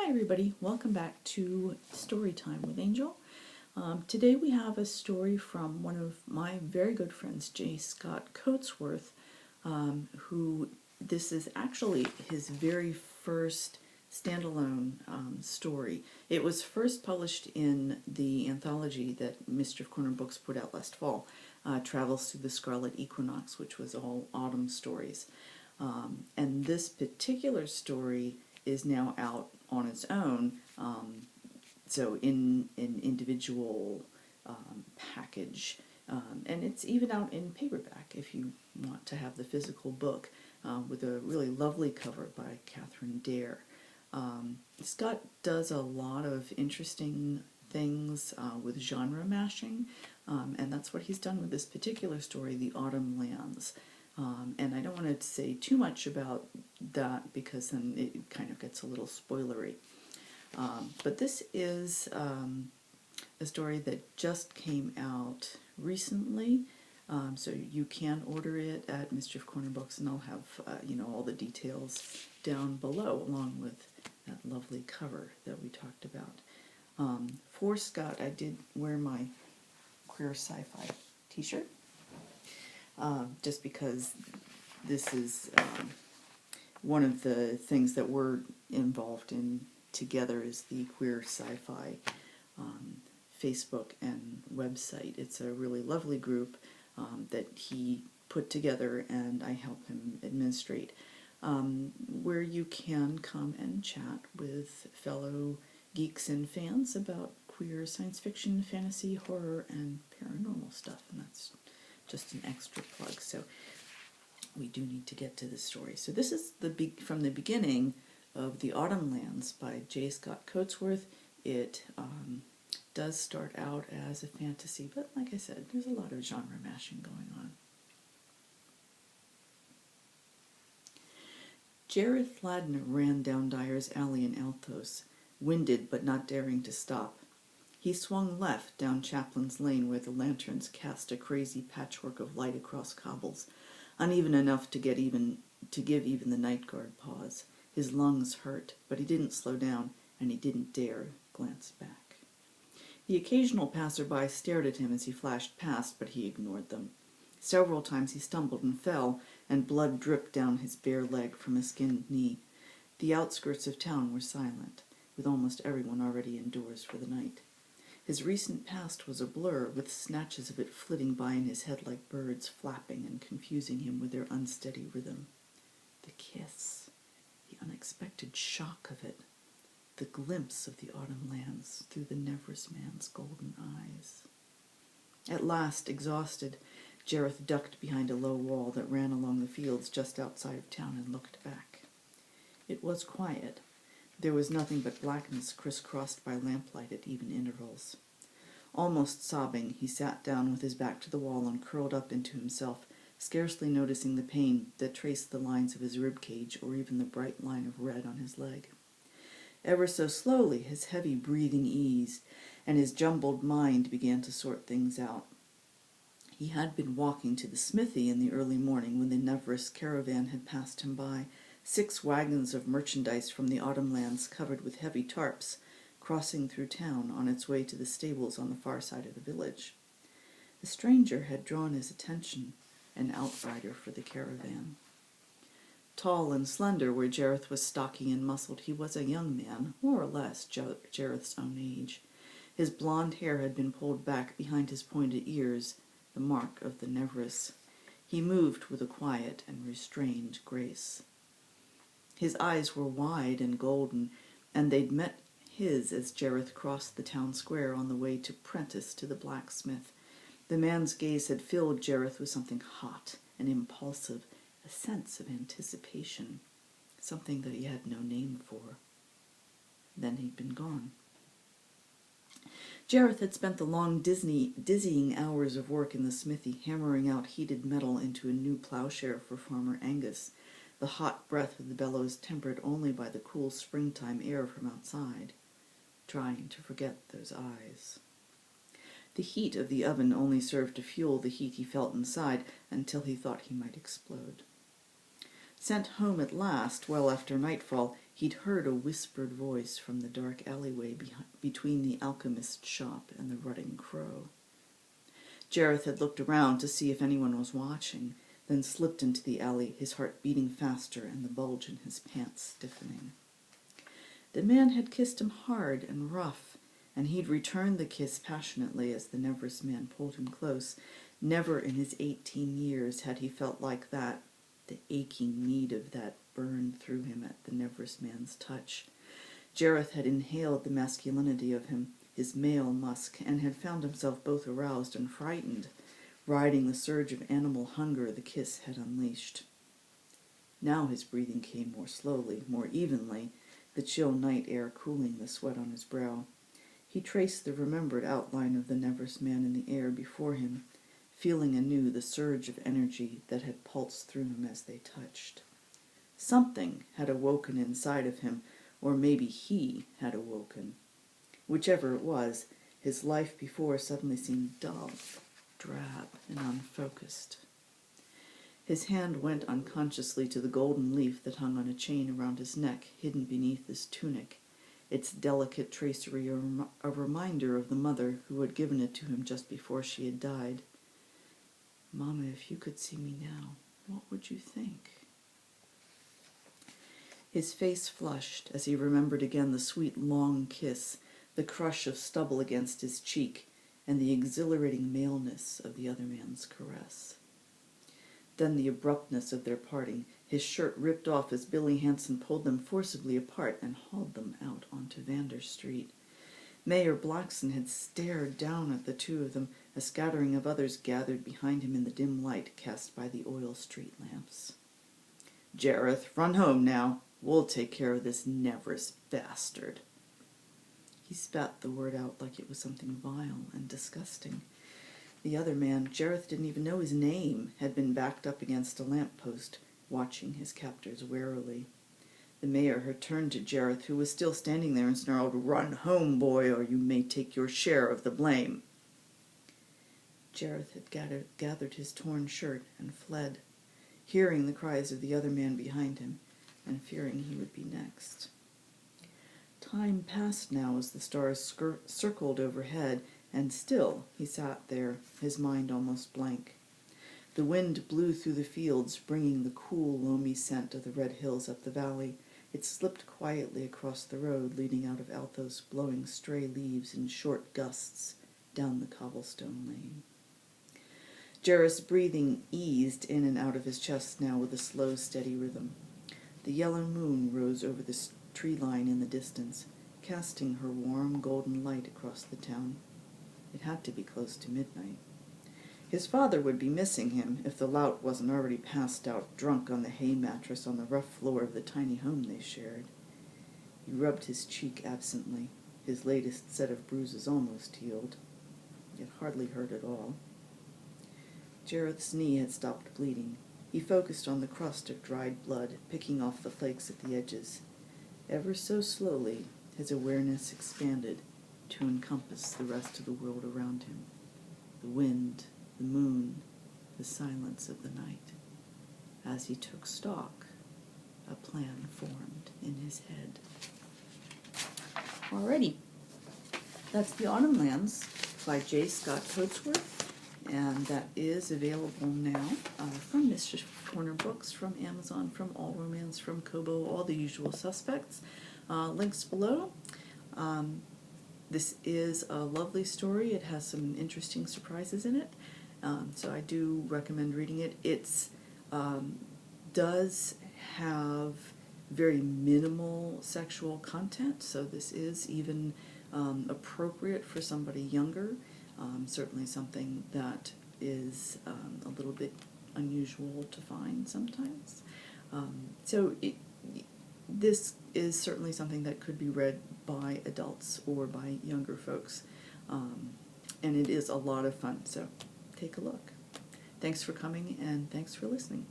Hi everybody, welcome back to Storytime with Angel. Today we have a story from one of my very good friends, J. Scott Coatsworth, who this is actually his very first standalone story. It was first published in the anthology that Mischief Corner Books put out last fall, Travels Through the Scarlet Equinox, which was all autumn stories. And this particular story is now out on its own, so in an individual package, and it's even out in paperback if you want to have the physical book, with a really lovely cover by Catherine Dare. Scott does a lot of interesting things with genre mashing, and that's what he's done with this particular story, The Autumn Lands. And I don't want to say too much about that because then it kind of gets a little spoilery. But this is a story that just came out recently, so you can order it at Mischief Corner Books, and I'll have all the details down below along with that lovely cover that we talked about. For Scott, I did wear my Queer Sci-Fi t-shirt. Just because this is one of the things that we're involved in together is the Queer Sci-Fi Facebook and website. It's a really lovely group that he put together and I help him administrate, where you can come and chat with fellow geeks and fans about queer science fiction, fantasy, horror, and paranormal stuff, and that's just an extra plug. So we do need to get to the story. So this is from the beginning of The Autumn Lands by J. Scott Coatsworth. It does start out as a fantasy, but like I said, there's a lot of genre mashing going on. Jareth Ladner ran down Dyer's Alley in Althos, winded but not daring to stop. He swung left down Chaplin's Lane where the lanterns cast a crazy patchwork of light across cobbles, uneven enough to give even the night guard pause. His lungs hurt, but he didn't slow down, and he didn't dare glance back. The occasional passerby stared at him as he flashed past, but he ignored them. Several times he stumbled and fell, and blood dripped down his bare leg from a skinned knee. The outskirts of town were silent, with almost everyone already indoors for the night. His recent past was a blur, with snatches of it flitting by in his head like birds, flapping and confusing him with their unsteady rhythm. The kiss, the unexpected shock of it, the glimpse of the autumn lands through the Nevris man's golden eyes. At last, exhausted, Jareth ducked behind a low wall that ran along the fields just outside of town and looked back. It was quiet. There was nothing but blackness crisscrossed by lamplight at even intervals. Almost sobbing, he sat down with his back to the wall and curled up into himself, scarcely noticing the pain that traced the lines of his rib cage or even the bright line of red on his leg. Ever so slowly his heavy breathing eased, and his jumbled mind began to sort things out. He had been walking to the smithy in the early morning when the Nevris caravan had passed him by, 6 wagons of merchandise from the autumn lands covered with heavy tarps, crossing through town on its way to the stables on the far side of the village. The stranger had drawn his attention, an outrider for the caravan. Tall and slender where Jareth was stocky and muscled, he was a young man, more or less Jareth's own age. His blond hair had been pulled back behind his pointed ears, the mark of the Nevris. He moved with a quiet and restrained grace. His eyes were wide and golden, and they'd met his as Jareth crossed the town square on the way to Prentice to the blacksmith. The man's gaze had filled Jareth with something hot and impulsive, a sense of anticipation, something that he had no name for. Then he'd been gone. Jareth had spent the long, dizzying hours of work in the smithy, hammering out heated metal into a new plowshare for Farmer Angus, the hot breath of the bellows tempered only by the cool springtime air from outside, trying to forget those eyes. The heat of the oven only served to fuel the heat he felt inside until he thought he might explode. Sent home at last, well after nightfall, He'd heard a whispered voice from the dark alleyway between the alchemist's shop and the rutting crow. Jareth had looked around to see if anyone was watching, then slipped into the alley, his heart beating faster and the bulge in his pants stiffening. The man had kissed him hard and rough, and he'd returned the kiss passionately as the Nevers man pulled him close. Never in his 18 years had he felt like that. The aching need of that burned through him at the Nevers man's touch. Jareth had inhaled the masculinity of him, his male musk, and had found himself both aroused and frightened, riding the surge of animal hunger the kiss had unleashed. Now his breathing came more slowly, more evenly, the chill night air cooling the sweat on his brow. He traced the remembered outline of the Nevers man in the air before him, feeling anew the surge of energy that had pulsed through him as they touched. Something had awoken inside of him, or maybe he had awoken. Whichever it was, his life before suddenly seemed dull, drab, and unfocused. His hand went unconsciously to the golden leaf that hung on a chain around his neck, hidden beneath his tunic, its delicate tracery a reminder of the mother who had given it to him just before she had died. "Mama, if you could see me now, what would you think?" His face flushed as he remembered again the sweet long kiss, the crush of stubble against his cheek, and the exhilarating maleness of the other man's caress. Then the abruptness of their parting, his shirt ripped off as Billy Hansen pulled them forcibly apart and hauled them out onto Vander Street. Mayor Blackson had stared down at the two of them. A scattering of others gathered behind him in the dim light cast by the oil street lamps. "Jareth, run home now. We'll take care of this Nevers bastard." He spat the word out like it was something vile and disgusting. The other man, Jareth didn't even know his name, had been backed up against a lamp-post, watching his captors warily. The mayor had turned to Jareth, who was still standing there, and snarled, "Run home, boy, or you may take your share of the blame." Jareth had gathered his torn shirt and fled, hearing the cries of the other man behind him, and fearing he would be next. Time passed now as the stars circled overhead, and still he sat there, his mind almost blank. The wind blew through the fields, bringing the cool, loamy scent of the red hills up the valley. It slipped quietly across the road leading out of Althos, blowing stray leaves in short gusts down the cobblestone lane. Jareth's breathing eased in and out of his chest now with a slow, steady rhythm. The yellow moon rose over the tree line in the distance, casting her warm golden light across the town. It had to be close to midnight. His father would be missing him if the lout wasn't already passed out, drunk on the hay mattress on the rough floor of the tiny home they shared. He rubbed his cheek absently, his latest set of bruises almost healed. It hardly hurt at all. Jareth's knee had stopped bleeding. He focused on the crust of dried blood, picking off the flakes at the edges. Ever so slowly, his awareness expanded to encompass the rest of the world around him. The wind, the moon, the silence of the night. As he took stock, a plan formed in his head. Alrighty, that's The Autumn Lands by J. Scott Coatsworth, and that is available now from Mischief Corner Books, from Amazon, from All Romance, from Kobo, all the usual suspects. Links below. This is a lovely story. It has some interesting surprises in it, so I do recommend reading it. It does have very minimal sexual content, so this is even appropriate for somebody younger. Certainly something that is a little bit unusual to find sometimes. This is certainly something that could be read by adults or by younger folks, and it is a lot of fun, so take a look. Thanks for coming, and thanks for listening.